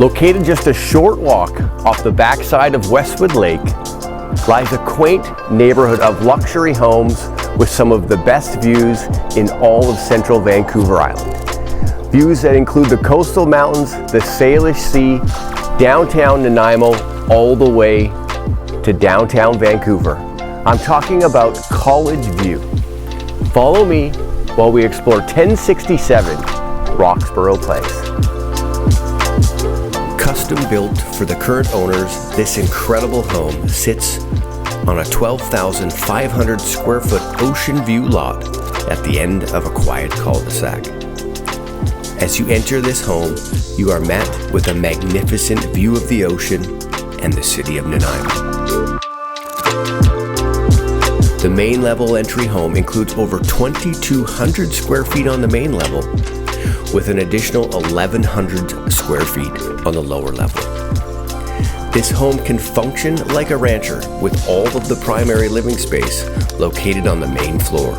Located just a short walk off the backside of Westwood Lake lies a quaint neighborhood of luxury homes with some of the best views in all of central Vancouver Island. Views that include the coastal mountains, the Salish Sea, downtown Nanaimo, all the way to downtown Vancouver. I'm talking about College View. Follow me while we explore 1067 Roxboro Place. Custom built for the current owners, this incredible home sits on a 12,500 square foot ocean view lot at the end of a quiet cul-de-sac. As you enter this home, you are met with a magnificent view of the ocean and the city of Nanaimo. The main level entry home includes over 2,200 square feet on the main level, with an additional 1,100 square feet on the lower level. This home can function like a rancher with all of the primary living space located on the main floor,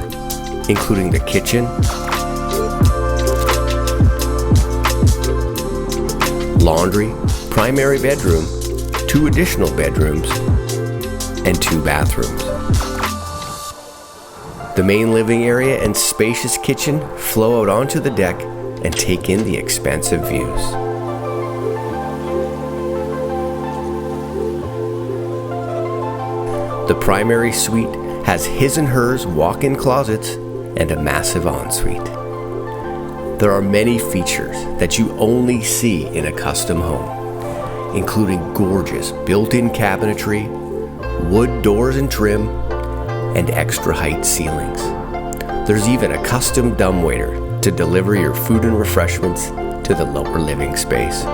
including the kitchen, laundry, primary bedroom, 2 additional bedrooms, and 2 bathrooms. The main living area and spacious kitchen flow out onto the deck and take in the expansive views. The primary suite has his and hers walk-in closets and a massive ensuite. There are many features that you only see in a custom home, including gorgeous built-in cabinetry, wood doors and trim, and extra height ceilings. There's even a custom dumbwaiter to deliver your food and refreshments to the lower living space.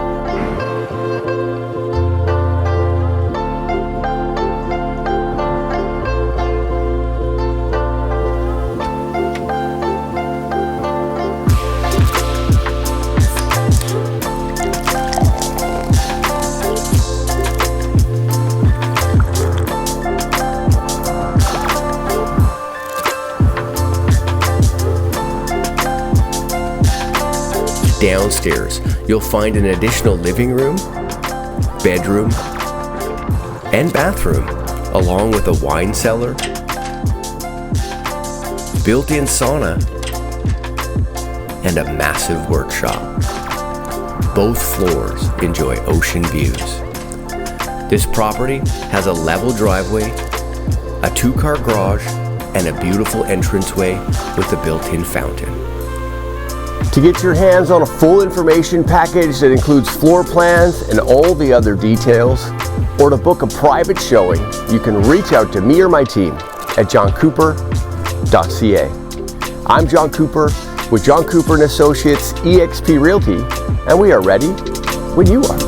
Downstairs, you'll find an additional living room, bedroom, and bathroom, along with a wine cellar, built-in sauna, and a massive workshop. Both floors enjoy ocean views. This property has a level driveway, a 2-car garage, and a beautiful entranceway with a built-in fountain. To get your hands on a full information package that includes floor plans and all the other details, or to book a private showing, you can reach out to me or my team at johncooper.ca. I'm John Cooper with John Cooper & Associates eXp Realty, and we are ready when you are.